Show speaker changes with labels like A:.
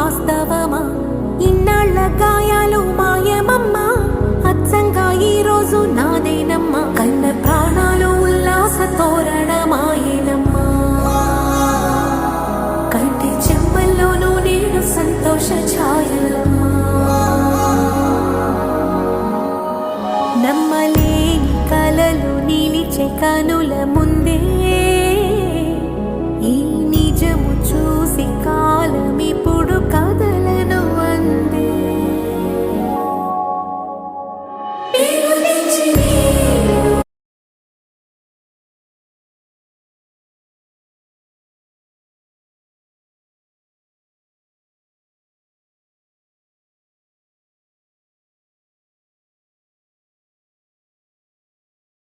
A: వాస్తవమా? ఇన్నాళ్ళ గాయాలు మాయమమ్మా, అచ్చంగా ఈ రోజు నాదేనమ్మా. కన్న ప్రాణాలు ఉల్లాస తోరణమాయేనమ్మా, కంటి చెమ్మల్లోనూ నేను సంతోష ఛాయలమ్మా. నమ్మలేని కలలు నిలిచే కనుల ముందే ఈ నిజము చూసి కాలమిపు